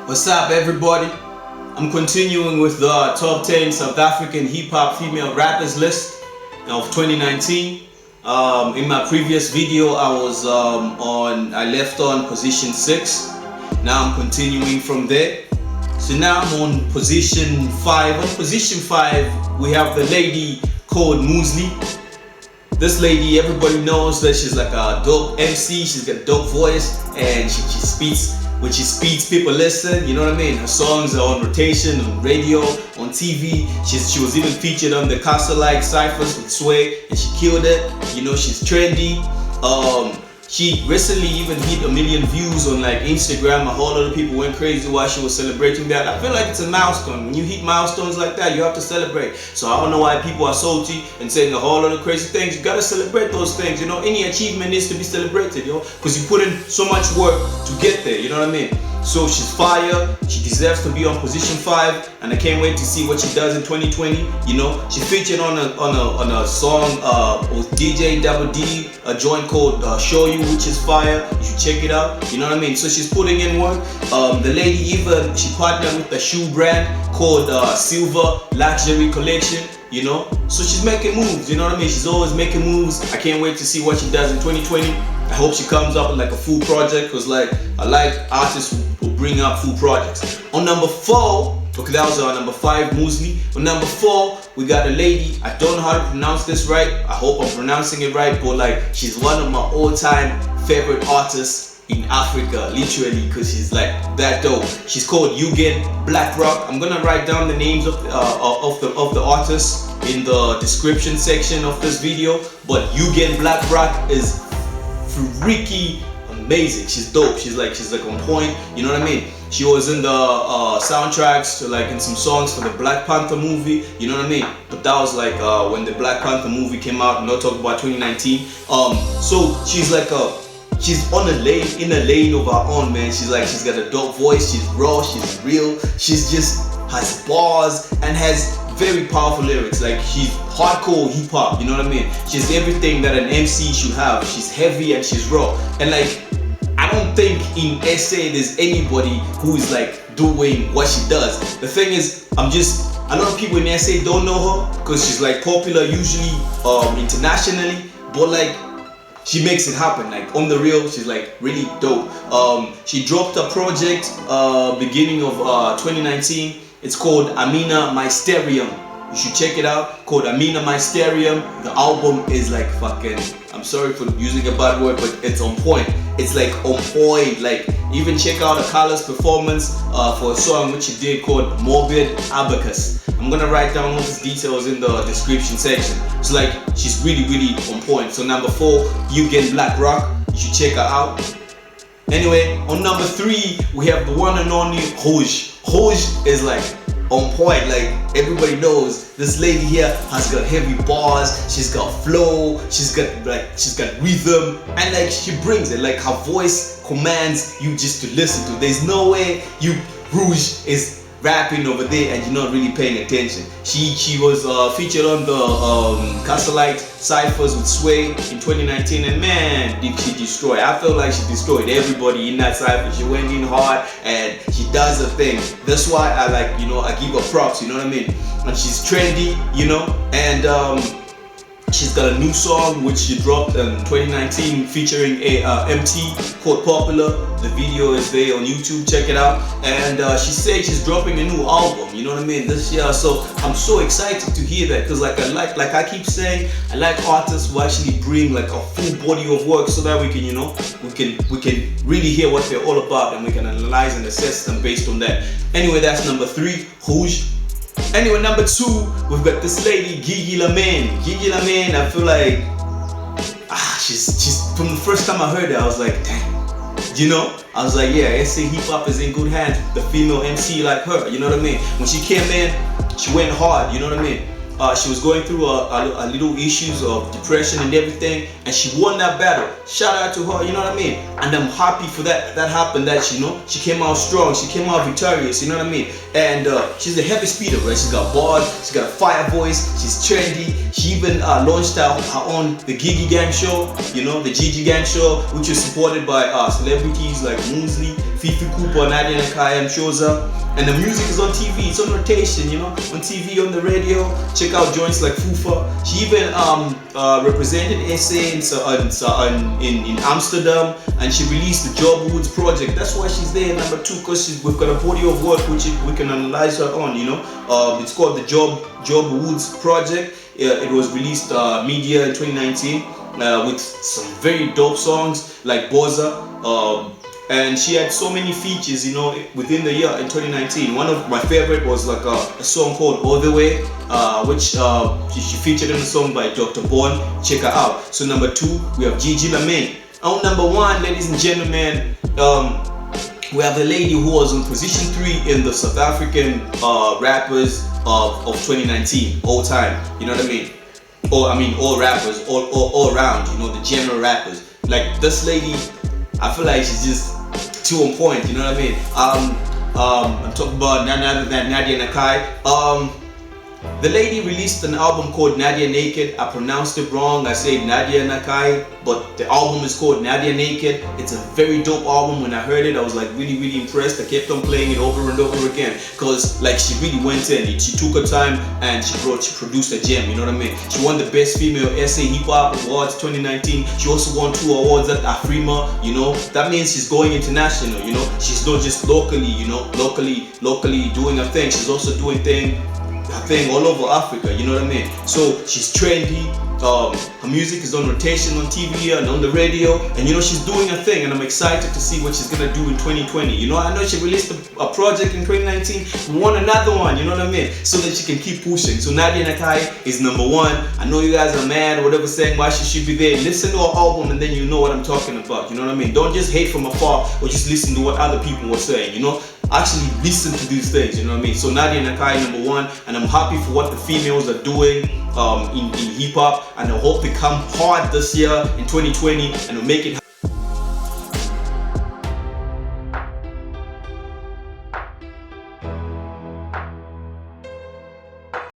What's up, everybody? I'm continuing with the top 10 South African hip-hop female rappers list of 2019. In my previous video, I left on position 6. Now I'm continuing from there. So now I'm on position 5. On position 5, we have the lady called Moozlie. This lady, everybody knows that she's like a dope MC. She's got a dope voice, and she speaks. When she speaks, people listen, you know what I mean? Her songs are on rotation, on radio, on TV. She was even featured on the Castle-like Cyphers with Sway, and she killed it. You know, she's trendy. She recently even hit 1 million views on like Instagram. A whole lot of people went crazy while she was celebrating that. I feel like it's a milestone. When you hit milestones like that, you have to celebrate. So I don't know why people are salty and saying a whole lot of crazy things. You gotta celebrate those things. You know, any achievement needs to be celebrated, yo, because you put in so much work to get there. You know what I mean? So she's fire. She deserves to be on position 5, and I can't wait to see what she does in 2020. You know, she featured on a song with DJ Double D, a joint called Show You, which is fire. You should check it out. You know what I mean? So she's putting in work. The lady even she partnered with a shoe brand called Silver Luxury Collection. You know, so she's making moves. You know what I mean? She's always making moves. I can't wait to see what she does in 2020. I hope she comes up with like a full project, because like I like artists who bring up full projects. On number 4, okay, that was our number 5, Moozlie. On number 4, we got a lady. I don't know how to pronounce this right. I hope I'm pronouncing it right, but like she's one of my all-time favorite artists in Africa, literally, because she's like that dope. She's called Yugen, Blakrok. I'm gonna write down the names of the artists in the description section of this video. But Yugen Blakrok is freaky amazing. She's dope. She's like on point. You know what I mean? She was in the soundtracks to like in some songs for the Black Panther movie. You know what I mean? But that was like when the Black Panther movie came out. No talk about 2019. So she's like she's on in a lane of her own, man. She's got a dope voice. She's raw. She's real. She's just has bars and has very powerful lyrics. Like she's hardcore hip hop, you know what I mean? She's everything that an MC should have. She's heavy and she's raw. And like I don't think in SA there's anybody who is like doing what she does. The thing is, a lot of people in SA don't know her because she's like popular usually internationally, but like she makes it happen. Like on the real, she's like really dope. She dropped a project beginning of 2019. It's called Amina, Mysterium. You should check it out. Called Amina, Mysterium. The album is like fucking, I'm sorry for using a bad word, but it's on point. It's like on point. Like even check out Akala's performance for a song which she did called Morbid Abacus. I'm gonna write down all these details in the description section. So like she's really on point. So number 4, Yugen Blakrok. You should check her out. Anyway, on number 3, we have the one and only Rouge. Rouge is like on point. Like everybody knows this lady here has got heavy bars. She's got flow. She's got rhythm, and like she brings it. Like her voice commands you just to listen to. There's no way Rouge is rapping over there and you're not really paying attention. She was featured on the Castle-like Cyphers with Sway in 2019, and man, did she destroy. I felt like she destroyed everybody in that cypher. She went in hard and she does her thing. That's why I like, you know, I give her props, you know what I mean? And she's trendy, you know, and she's got a new song which she dropped in 2019 featuring a MT called Popular. The video is there on YouTube, check it out. And she said she's dropping a new album, you know what I mean, this year. So I'm so excited to hear that, because like I keep saying, I like artists who actually bring like a full body of work, so that we can, you know, we can really hear what they're all about, and we can analyze and assess them based on that. Anyway, that's number 3, Rouge. Anyway, number 2, we've got this lady, Gigi Lamayne. Gigi Lamayne, I feel like, she's from the first time I heard her, I was like, damn. You know, I was like, yeah, SA hip hop is in good hands with the female MC like her. You know what I mean? When she came in, she went hard. You know what I mean? She was going through a little issues of depression and everything, and she won that battle. Shout out to her, you know what I mean? And I'm happy for that happened, that you know, she came out strong, she came out victorious, you know what I mean? And she's a heavy speeder, right? She's got bars, she's got a fire voice, she's trendy. She even launched her own the Gigi Gang show, you know, the Gigi Gang show, which is supported by celebrities like Moozlie, Fifi Cooper, Nadia Nakai, and Shoza. And the music is on TV, it's on rotation, you know, on TV, on the radio. Check out joints like Fufa. She even represented SA in Amsterdam, and she released the Job Woods project. That's why she's there, number 2, because we've got a body of work which we can analyze her on, you know. It's called the Job Woods project. It was released media in 2019 with some very dope songs like Boza. And she had so many features, you know, within the year in 2019. One of my favorite was like a song called All The Way, which she featured in a song by Dr. Bond. Check her out. So number 2, we have Gigi Lamayne. On number 1, ladies and gentlemen, we have the lady who was in position 3 in the South African rappers of 2019, all time. You know what I mean? All rappers, all around. You know, the general rappers. Like this lady, I feel like she's just too on point, you know what I mean? I'm talking about none other than Nadia Nakai. The lady released an album called Nadia Naked. I pronounced it wrong. I said Nadia Nakai, but the album is called Nadia Naked. It's a very dope album. When I heard it, I was like really impressed. I kept on playing it over and over again because like she really went in. She took her time and she produced a gem, you know what I mean? She won the Best Female SA Hip Hop Awards 2019. She also won 2 awards at Afrima, you know? That means she's going international, you know? She's not just locally, you know, locally doing her thing. She's also doing her thing all over Africa, you know what I mean? So she's trendy. Her music is on rotation on TV and on the radio, and you know she's doing her thing, and I'm excited to see what she's gonna do in 2020. You know, I know she released a project in 2019. We want another one, you know what I mean? So that she can keep pushing. So Nadia Nakai is number 1. I know you guys are mad or whatever saying why she should be there. Listen to her album and then you know what I'm talking about. You know what I mean? Don't just hate from afar or just listen to what other people were saying. You know, actually listen to these things. You know what I mean? So Nadia Nakai number 1, and I'm happy for what the females are doing in hip hop, and I hope they come hard this year in 2020 and will make it